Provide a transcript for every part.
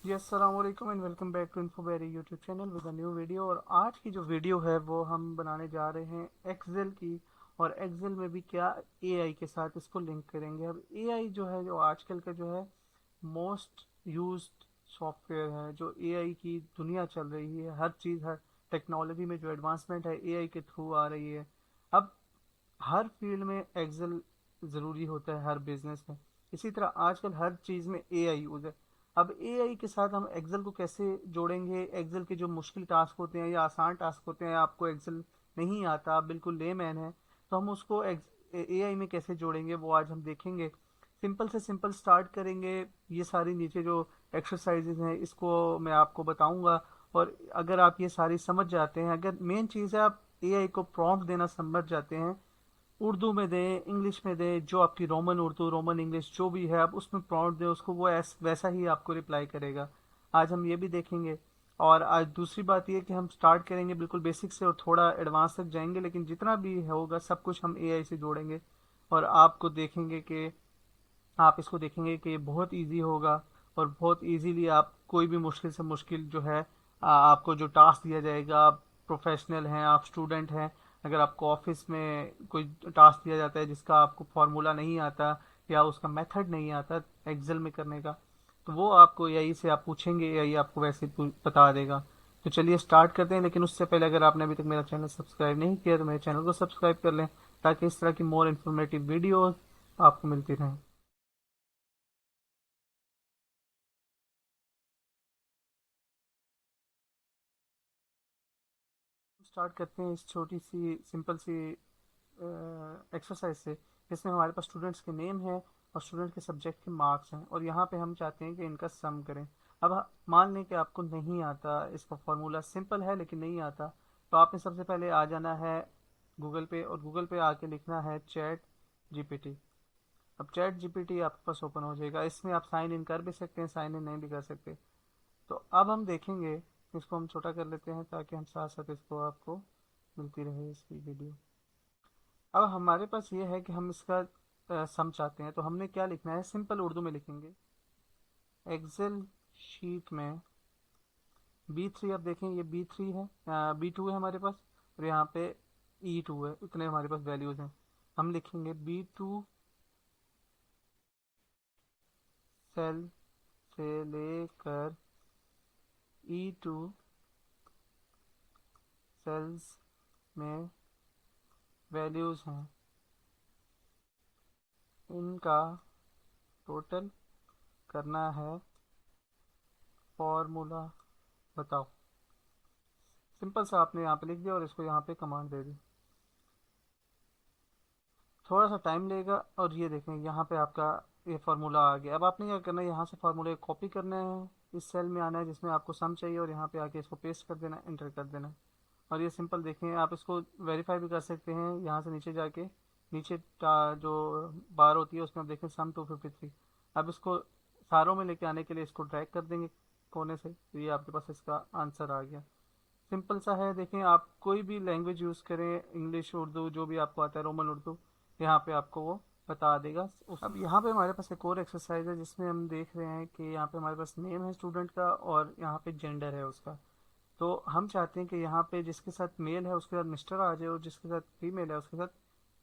जी अस्सलाम वालेकुम and welcome back to Infoberry YouTube channel with a new video. और आज की जो वीडियो है वो हम बनाने जा रहे हैं एक्सेल की। और एक्सेल में भी क्या एआई के साथ इसको लिंक करेंगे। अब एआई जो है, जो आजकल का जो है मोस्ट यूज्ड सॉफ्टवेयर है, जो एआई की दुनिया चल रही है। हर चीज़, हर टेक्नोलॉजी में जो एडवांसमेंट है एआई के थ्रू आ रही है। अब हर फील्ड में एक्सेल ज़रूरी होता है, हर बिजनेस में। इसी तरह आजकल हर चीज़ में एआई यूज़ है। अब एआई के साथ हम एक्सेल को कैसे जोड़ेंगे। एक्सेल के जो मुश्किल टास्क होते हैं या आसान टास्क होते हैं, आपको एक्सेल नहीं आता, आप बिल्कुल लेमैन है, तो हम उसको एआई में कैसे जोड़ेंगे वो आज हम देखेंगे। सिंपल से सिंपल स्टार्ट करेंगे। ये सारी नीचे जो एक्सरसाइजेज हैं इसको मैं आपको बताऊंगा। और अगर आप ये सारी समझ जाते हैं, अगर मेन चीज़ है आप एआई को प्रॉम्प्ट देना समझ जाते हैं, उर्दू में दें, इंग्लिश में दें, जो आपकी रोमन उर्दू, रोमन इंग्लिश जो भी है, आप उसमें प्रॉम्प्ट दें उसको, वो वैसा ही आपको रिप्लाई करेगा। आज हम ये भी देखेंगे। और आज दूसरी बात ये कि हम स्टार्ट करेंगे बिल्कुल बेसिक से और थोड़ा एडवांस तक जाएंगे, लेकिन जितना भी होगा सब कुछ हम एआई से जोड़ेंगे। और आपको देखेंगे कि आप इसको देखेंगे कि ये बहुत इजी होगा। और बहुत इजीली आप कोई भी मुश्किल से मुश्किल जो है, आपको जो टास्क दिया जाएगा, आप प्रोफेशनल हैं, आप स्टूडेंट हैं, अगर आपको ऑफिस में कोई टास्क दिया जाता है जिसका आपको फॉर्मूला नहीं आता या उसका मेथड नहीं आता एक्सेल में करने का, तो वो आपको यही से आप पूछेंगे, यही आपको वैसे बता देगा। तो चलिए स्टार्ट करते हैं। लेकिन उससे पहले अगर आपने अभी तक मेरा चैनल सब्सक्राइब नहीं किया तो मेरे चैनल को सब्सक्राइब कर लें, ताकि इस तरह की मोर इन्फॉर्मेटिव वीडियोस आपको मिलती रहें। स्टार्ट करते हैं इस छोटी सी सिंपल सी एक्सरसाइज से, जिसमें हमारे पास स्टूडेंट्स के नेम है और स्टूडेंट के सब्जेक्ट के मार्क्स हैं, और यहाँ पे हम चाहते हैं कि इनका सम करें। अब मान लें कि आपको नहीं आता, इसका फॉर्मूला सिंपल है लेकिन नहीं आता, तो आपने सबसे पहले आ जाना है गूगल पे, और गूगल पे आके लिखना है चैट जीपीटी। अब चैट जीपीटी आपके पास ओपन हो जाएगा। इसमें आप साइन इन कर भी सकते हैं, साइन इन नहीं भी कर सकते। तो अब हम देखेंगे, इसको हम छोटा कर लेते हैं ताकि हम साथ साथ इसको आपको मिलती रहे इसकी वीडियो। अब हमारे पास ये है कि हम इसका सम चाहते हैं, तो हमने क्या लिखना है, सिंपल उर्दू में लिखेंगे। एक्सेल शीट में B3, अब देखें ये B3 है, B2 है हमारे पास, और यहाँ पे E2 है। इतने हमारे पास वैल्यूज हैं। हम लिखेंगे B2 सेल से लेकर E2 सेल्स में वैल्यूज हैं, इनका टोटल करना है, फॉर्मूला बताओ। सिंपल सा आपने यहाँ पे लिख दिया और इसको यहाँ पे कमांड दे दी। थोड़ा सा टाइम लेगा, और ये देखें यहाँ पे आपका ये फार्मूला आ गया। अब आपने क्या करना है, यहाँ से फार्मूले कॉपी करना है, इस सेल में आना है जिसमें आपको सम चाहिए, और यहाँ पे आके इसको पेस्ट कर देना है, एंटर कर देना है। और ये सिंपल देखें, आप इसको वेरीफाई भी कर सकते हैं यहाँ से नीचे जाके। नीचे जो बार होती है उसमें आप देखें सम 253। अब इसको सारों में लेके आने के लिए इसको ड्रैग कर देंगे कोने से, तो ये आपके पास इसका आंसर आ गया। सिंपल सा है। देखें आप कोई भी लैंग्वेज यूज़ करें, इंग्लिश, उर्दू, जो भी आपको आता है, रोमन उर्दू, यहाँ पे आपको वो बता देगा। अब यहाँ पे हमारे पास एक और एक्सरसाइज है जिसमें हम देख रहे हैं कि यहाँ पे हमारे पास नेम है स्टूडेंट का और यहाँ पे जेंडर है उसका। तो हम चाहते हैं कि यहाँ पे जिसके साथ मेल है उसके साथ मिस्टर आ जाए, और जिसके साथ फीमेल है उसके साथ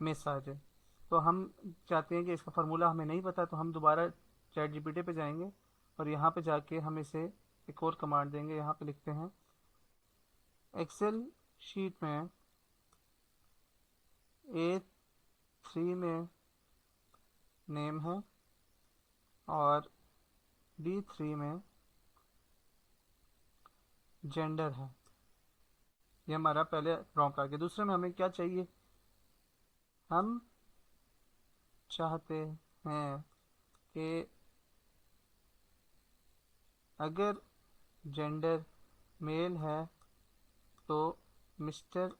मिस आ जाए। तो हम चाहते हैं कि इसका फार्मूला हमें नहीं पता, तो हम दोबारा चैट जीपीटी पे जाएंगे, और यहाँ पे जाके हम इसे एक और कमांड देंगे। यहाँ पे लिखते हैं एक्सेल शीट में A3 में नेम है और B3 में जेंडर है। ये हमारा पहले प्रॉम्प्ट आ गया। दूसरे में हमें क्या चाहिए, हम चाहते हैं कि अगर जेंडर मेल है तो मिस्टर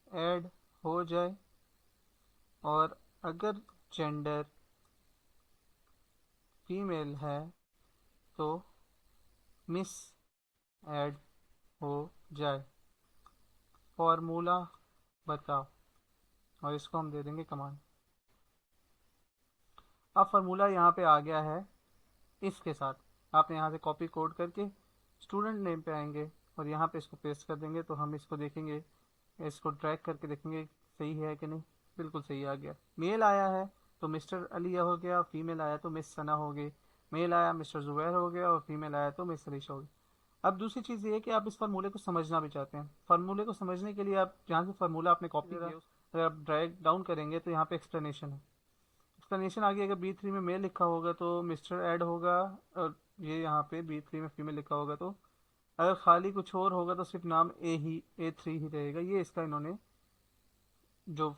ऐड हो जाए, और अगर जेंडर फीमेल है तो मिस ऐड हो जाए। फॉर्मूला बताओ, और इसको हम दे देंगे कमांड। अब फार्मूला यहाँ पे आ गया है इसके साथ। आपने यहाँ से कॉपी कोड करके स्टूडेंट नेम पे आएंगे और यहाँ पे इसको पेस्ट कर देंगे। तो हम इसको देखेंगे, इसको ड्रैग करके देखेंगे सही है कि नहीं। बिल्कुल सही आ गया। मेल आया है तो मिस्टर अली हो गया, फीमेल आया तो मिस सना हो गई। मेल आया मिस्टर जुबैर हो गया और फीमेल आया तो मिस अलीशा हो गई। अब दूसरी चीज़ ये है कि आप इस फार्मूले को समझना भी चाहते हैं। फार्मूले को समझने के लिए आप जहाँ से फार्मूला आपने कॉपी किया अगर आप ड्रैग डाउन करेंगे तो यहाँ पे एक्सप्लेनेशन है। एक्सप्लेनेशन आगे अगर B3 में मेल लिखा होगा तो मिस्टर ऐड होगा, और ये यहाँ पे B3 में फीमेल लिखा होगा तो अगर खाली कुछ और होगा तो सिर्फ नाम A3 ही रहेगा। ये इसका इन्होंने जो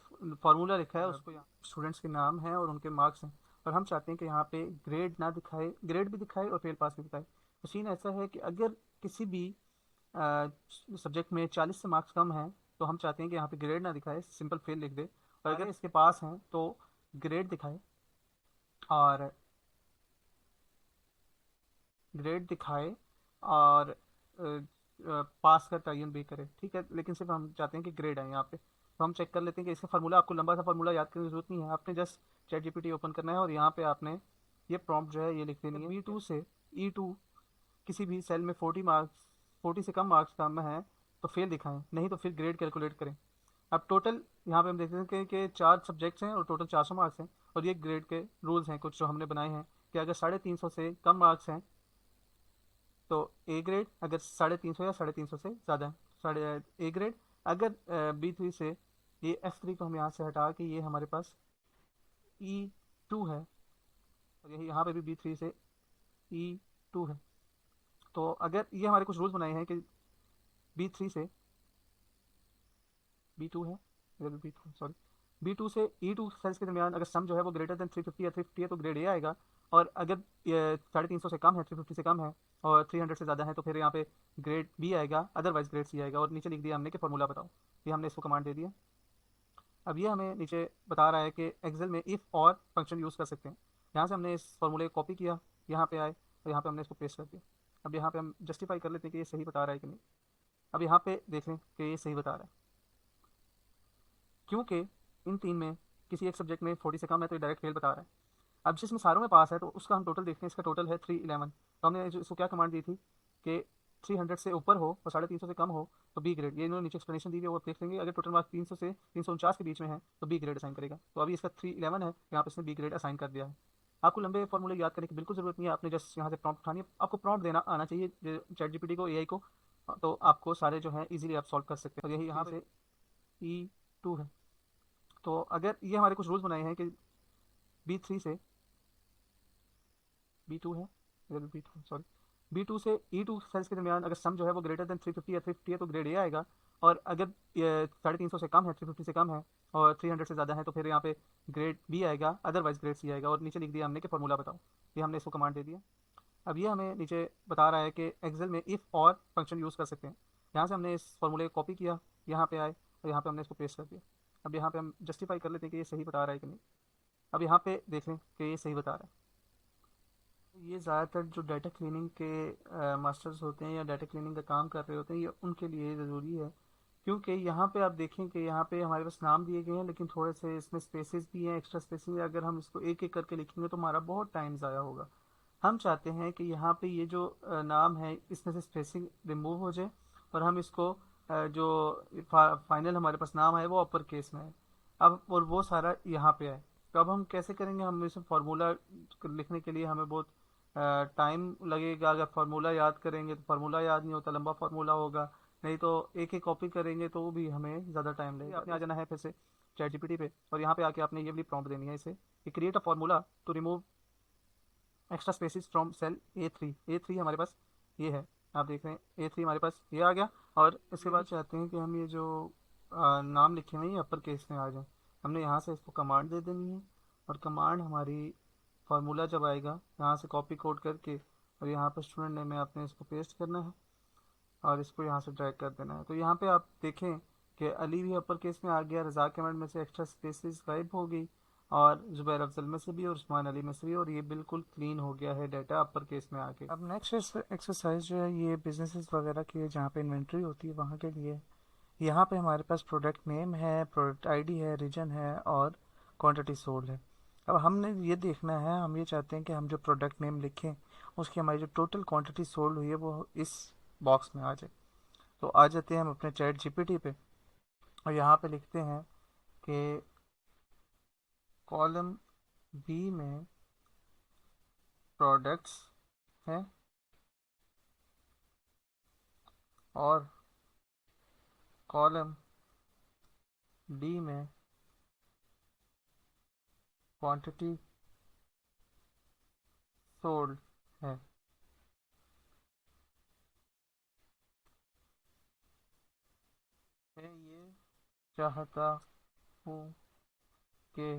फार्मूला लिखा है उसको स्टूडेंट्स के नाम है और उनके मार्क्स हैं। और हम चाहते हैं कि यहाँ पे ग्रेड ना दिखाए, ग्रेड भी दिखाए और फेल पास भी दिखाए। तो सीन ऐसा है कि अगर किसी भी सब्जेक्ट में 40 से मार्क्स कम हैं तो हम चाहते हैं कि यहाँ पे ग्रेड ना दिखाए, सिंपल फेल लिख दे। और अगर इसके पास हैं तो ग्रेड दिखाए और और पास का तयन भी करे, ठीक है। लेकिन सिर्फ हम चाहते हैं कि ग्रेड आए यहाँ पे। तो हम चेक कर लेते हैं कि इसका फार्मूला, आपको लंबा सा फार्मूला याद करने की जरूरत नहीं है, आपने जस्ट चैट जीपीटी ओपन करना है और यहाँ पे आपने ये प्रॉम्प्ट जो है ये लिख देनी है। B2 से E2 किसी भी सेल में 40 से कम मार्क्स कम है तो फेल दिखाएं, नहीं तो फिर ग्रेड कैलकुलेट करें। अब टोटल यहाँ पे हम देखते हैं कि 4 सब्जेक्ट्स हैं और टोटल 400 मार्क्स हैं। और ये ग्रेड के रूल्स हैं कुछ जो हमने बनाए हैं कि अगर 350 से कम मार्क्स हैं तो ए ग्रेड, अगर 350 या 350 से ज़्यादा है साढ़े ए ग्रेड। अगर B3 से ये F3 को हम यहाँ से हटा के ये हमारे पास E2 है और यही यहाँ पे भी B3 से E2 है। तो अगर ये हमारे कुछ रूल्स बनाए हैं कि B3 से B2 है, इधर B2 सॉरी B2 से E2 सेल्स के दरमियान अगर सम जो है वो ग्रेटर देन 350 या 350 है तो ग्रेड ए आएगा। और अगर 350 से कम है, 350 से कम है और 300 से ज़्यादा है तो फिर यहाँ पे ग्रेड बी आएगा, अदरवाइज ग्रेड सी आएगा। और नीचे लिख दिया हमने कि फार्मूला बताओ, ये हमने इसको कमांड दे दिया। अब ये हमें नीचे बता रहा है कि एक्सेल में इफ़ और फंक्शन यूज़ कर सकते हैं। यहाँ से हमने इस फार्मूले को कॉपी किया, यहाँ पे आए और यहाँ पे हमने इसको पेस्ट कर दिया। अब यहाँ पे हम जस्टिफाई कर लेते हैं कि ये सही बता रहा है कि नहीं। अब यहाँ पे देख लें कि ये सही बता रहा है, क्योंकि इन तीन में किसी एक सब्जेक्ट में 40 से कम है तो ये डायरेक्ट फेल बता रहा है। अब जिसमें सारों में पास है तो उसका हम टोटल देखते हैं, इसका टोटल है 311। तो हमने इसको क्या कमांड दी थी कि 300 से ऊपर हो और 350 से कम हो तो बी ग्रेड। ये इन्होंने नीचे एक्सप्लेनेशन दी है वो देख लेंगे। अगर टोटल मार्क्स 300 से 349 के बीच में है तो बी ग्रेड असाइन करेगा। तो अभी इसका 311 है, यहाँ पे इसने बी ग्रेड असाइन कर दिया है। आपको लंबे फॉर्मूले याद करने की बिल्कुल जरूरत नहीं है, आपने जस्ट यहाँ से प्रॉम्प्ट उठानी है। आपको प्रॉम्प्ट देना आना चाहिए चैट जीपीटी को, एआई को, तो आपको सारे जो है इजीली आप सॉल्व कर सकते हैं। और यही यहाँ से E2 है। तो अगर ये हमारे कुछ रूल्स बनाए हैं कि B3 से B2 है, इधर B2 सॉरी B2 से E2 सेल्स के दरमियान अगर सम जो है वो ग्रेटर देन 350 या 350 है तो ग्रेड ए आएगा। और अगर 350 से कम है, 350 से कम है और 300 से ज़्यादा है तो फिर यहाँ पे ग्रेड बी आएगा, अदरवाइज ग्रेड सी आएगा। और नीचे लिख दिया हमने कि फार्मूला बताओ, ये हमने इसको कमांड दे दिया। अब ये हमें नीचे बता रहा है कि एक्सेल में इफ़ और फंक्शन यूज़ कर सकते हैं। यहाँ से हमने इस फार्मूले को कॉपी किया, यहाँ पे आए और यहाँ पे हमने इसको पेस्ट कर दिया। अब यहाँ पे हम जस्टिफाई कर लेते हैं कि ये सही बता रहा है कि नहीं। अब यहाँ पे देख लें कि ये सही बता रहा है। ये ज़्यादातर जो डाटा क्लीनिंग के मास्टर्स होते हैं या डाटा क्लीनिंग का काम कर रहे होते हैं, ये उनके लिए ज़रूरी है। क्योंकि यहाँ पे आप देखें कि यहाँ पे हमारे पास नाम दिए गए हैं लेकिन थोड़े से इसमें स्पेसेस भी हैं, एक्स्ट्रा स्पेसेस। अगर हम इसको एक एक करके लिखेंगे तो हमारा बहुत टाइम ज़ाया होगा। हम चाहते हैं कि यहाँ पे ये जो नाम है इसमें से स्पेसिंग रिमूव हो जाए और हम इसको जो फाइनल हमारे पास नाम है वो अपर केस में है। अब और वो सारा यहाँ पे है। तो अब हम कैसे करेंगे, हम इसे फार्मूला लिखने के लिए हमें बहुत टाइम लगेगा। अगर फार्मूला याद करेंगे तो फार्मूला याद नहीं होता, लंबा फार्मूला होगा। नहीं तो एक एक कॉपी करेंगे तो भी हमें ज़्यादा टाइम लगेगा। आपने आ जाना है फिर से चैट जीपीटी पे और यहाँ पे आके आपने ये वाली प्रॉम्प्ट देनी है इसे कि create a formula to remove extra spaces from cell A3 हमारे पास ये है, आप देख रहे हैं A3 हमारे पास ये आ गया। और इसके बाद चाहते हैं कि हम ये जो नाम लिखे हुए हैं ये अपर केस में आ जाए। हमने यहाँ से इसको कमांड दे देनी है और कमांड हमारी फार्मूला जब आएगा यहाँ से कॉपी कोड करके और यहाँ पर स्टूडेंट नेम में आपने इसको पेस्ट करना है और इसको यहाँ से ड्रैग कर देना है। तो यहाँ पे आप देखें कि अली भी अपर केस में आ गया, रज़ाक अहमद में से एक्स्ट्रा स्पेसिस गायब हो गई और ज़ुबैर अफजल में से भी और उस्मान अली में से भी, और ये बिल्कुल क्लीन हो गया है डाटा अपर केस में आके। अब नेक्स्ट एक्सरसाइज जो है ये बिजनेसेस वगैरह की जहाँ पे इन्वेंट्री होती है वहाँ के लिए। यहाँ पे हमारे पास प्रोडक्ट नेम है, प्रोडक्ट आईडी है, रीजन है और क्वांटिटी सोल्ड है। अब हमने ये देखना है, हम ये चाहते हैं कि हम जो प्रोडक्ट नेम लिखें उसकी हमारी जो टोटल क्वांटिटी सोल्ड हुई है वो इस बॉक्स में आ जाए। तो आ जाते हैं हम अपने चैट जीपीटी पे और यहाँ पे लिखते हैं कि कॉलम बी में प्रोडक्ट्स हैं और कॉलम डी में क्वांटिटी सोल्ड है। मैं ये चाहता हूँ कि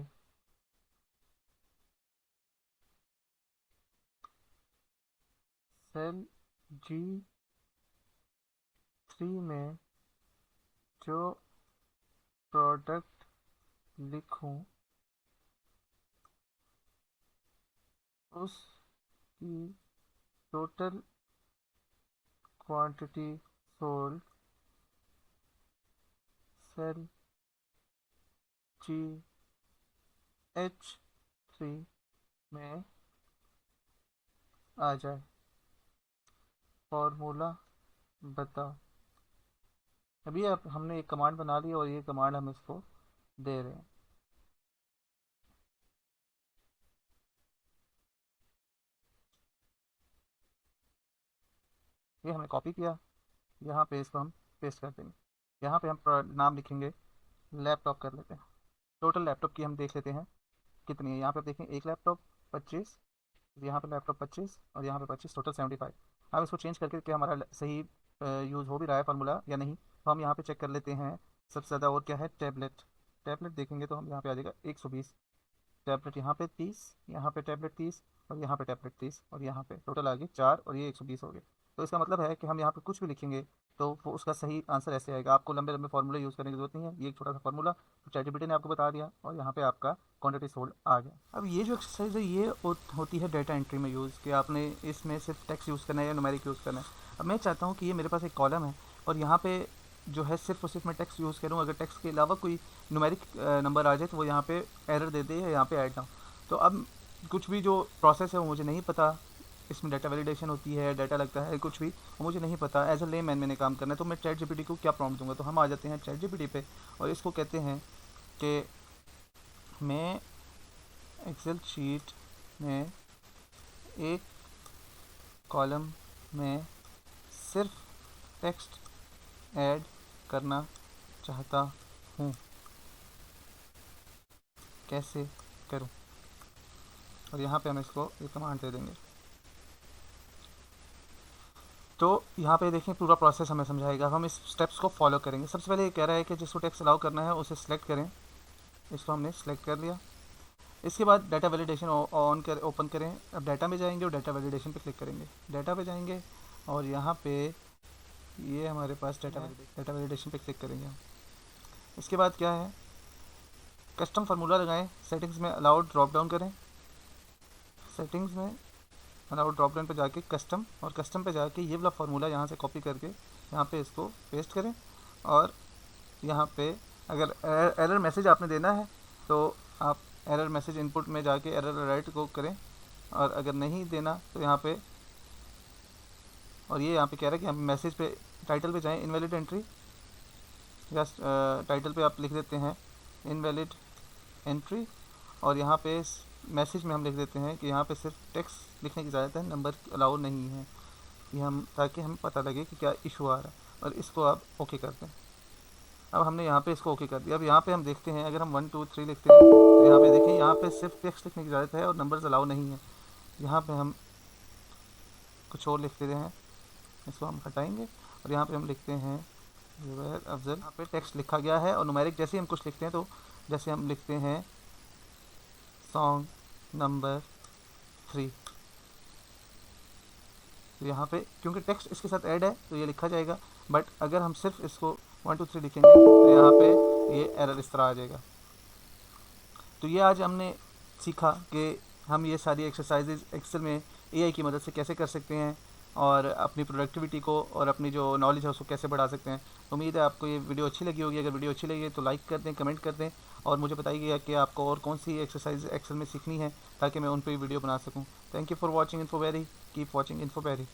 सेल जी थ्री में जो प्रोडक्ट लिखूं उसकी total quantity sold cell G H three में आ जाए। फॉर्मूला बताओ। अभी आप हमने एक कमांड बना ली और ये कमांड हम इसको दे रहे हैं। ये हमने कॉपी किया, यहाँ पे इसको हम पेस्ट कर देंगे। यहाँ पे हम नाम लिखेंगे लैपटॉप कर लेते हैं। टोटल लैपटॉप की हम देख लेते हैं कितनी है। यहाँ पे आप देखें एक लैपटॉप 25, यहाँ पे लैपटॉप 25 और यहाँ पे 25, टोटल 75। अब इसको चेंज करके क्या हमारा सही यूज़ हो भी रहा है फार्मूला या नहीं, तो हम यहाँ पे चेक कर लेते हैं। सबसे ज़्यादा और क्या है, टैबलेट। टैबलेट देखेंगे तो हम यहाँ पे आ जाएगा 120। टैबलेट यहाँ पे 30, यहाँ पे टैबलेट 30 और यहाँ पे टैबलेट 30 और यहाँ पे टोटल आ गए 4 और ये 120 हो गए। तो इसका मतलब है कि हम यहाँ पे कुछ भी लिखेंगे तो वो उसका सही आंसर ऐसे आएगा। आपको लंबे लंबे फार्मूले यूज़ करने की जरूरत नहीं है, ये एक छोटा सा फार्मूला तो चैटजीपीटी ने आपको बता दिया और यहाँ पे आपका क्वांटिटी सोल्ड आ गया। अब ये जो एक्सरसाइज है ये होती है डेटा एंट्री में यूज़, कि आपने इसमें सिर्फ टेक्स्ट यूज़ करना है या न्यूमेरिक यूज़ करना है। अब मैं चाहता हूँ कि ये मेरे पास एक कॉलम है और यहाँ पे जो है सिर्फ और सिर्फ मैं टेक्स्ट यूज़ करूँ। अगर टेक्स्ट के अलावा कोई न्यूमेरिक नंबर आ जाए तो वो यहाँ पे एरर दे दे या यहाँ पे ऐड ना हो। तो अब कुछ भी जो प्रोसेस है वो मुझे नहीं पता, इसमें डाटा वैलिडेशन होती है, डाटा लगता है, कुछ भी वो मुझे नहीं पता। एज अ ले मैन मैंने काम करना है, तो मैं चैट जीपीटी को क्या प्रॉम्प्ट दूंगा। तो हम आ जाते हैं चैट जीपीटी पे और इसको कहते हैं कि मैं एक्सेल शीट में एक कॉलम में सिर्फ टेक्स्ट ऐड करना चाहता हूँ, कैसे करूँ। और यहाँ पे हम इसको एक कमांड दे देंगे। तो यहाँ पे देखें पूरा प्रोसेस हमें समझाएगा, हम इस स्टेप्स को फॉलो करेंगे। सबसे पहले ये कह रहा है कि जिसको टेक्स्ट अलाउ करना है उसे सिलेक्ट करें। इसको हमने सिलेक्ट कर लिया। इसके बाद डाटा वैलिडेशन ऑन कर ओपन करें। अब डाटा में जाएंगे और डाटा वैलिडेशन पे क्लिक करेंगे। डाटा पे जाएंगे और यहाँ पे ये हमारे पास डाटा वैलिडेशन पे क्लिक करेंगे हम। इसके बाद क्या है, कस्टम फार्मूला लगाएं। सेटिंग्स में अलाउड ड्रॉप डाउन करें। सेटिंग्स में अलाउड ड्रॉप डाउन पे जाके कस्टम, और कस्टम पे जाके ये वाला फार्मूला यहाँ से कॉपी करके यहाँ पे इसको पेस्ट करें। और यहाँ पे अगर एरर मैसेज आपने देना है तो आप एरर मैसेज इनपुट में जाके एरर राइट को करें, और अगर नहीं देना तो यहाँ पे, और ये यहाँ पे कह रहा है कि हम मैसेज पे टाइटल पे जाएं, इनवैलिड एंट्री, या टाइटल पे आप लिख देते हैं इनवैलिड एंट्री, और यहाँ पे मैसेज में हम लिख देते हैं कि यहाँ पे सिर्फ टेक्स्ट लिखने की इजाज़त है, नंबर अलाउ नहीं है। ये हम ताकि हमें पता लगे कि क्या इशू आ रहा है, और इसको आप ओके करते हैं। अब हमने यहाँ पे इसको ओके कर दिया। अब यहाँ पे हम देखते हैं अगर हम 1 2 3 लिखते हैं तो यहाँ पे देखें, यहाँ पे सिर्फ टेक्स्ट लिखने की इजाज़त है और नंबर्स अलाउ नहीं है। यहाँ पे हम कुछ और लिखते हैं, इसको हम हटाएंगे और यहाँ पे हम लिखते हैं जुबैर अफजल। यहाँ पे टेक्स्ट लिखा गया है और न्यूमेरिक जैसे ही हम कुछ लिखते हैं तो जैसे हम लिखते हैं सॉन्ग नंबर 3, तो यहाँ पे क्योंकि टेक्स्ट इसके साथ ऐड है तो ये लिखा जाएगा। बट अगर हम सिर्फ इसको 1 2 3 लिखेंगे तो यहाँ पे ये एरर इस तरह आ जाएगा। तो ये आज हमने सीखा कि हम ये सारी एक्सरसाइजेज एक्सेल में एआई की मदद से कैसे कर सकते हैं। और अपनी प्रोडक्टिविटी को और अपनी जो नॉलेज है उसको कैसे बढ़ा सकते हैं। उम्मीद है आपको ये वीडियो अच्छी लगी होगी। अगर वीडियो अच्छी लगी है तो लाइक कर दें, कमेंट कर दें और मुझे बताइए कि आपको और कौन सी एक्सरसाइज एक्सेल में सीखनी है ताकि मैं उन पर वीडियो बना सकूँ। Thank you for watching Infoberry. Keep watching इन्फोबेरी।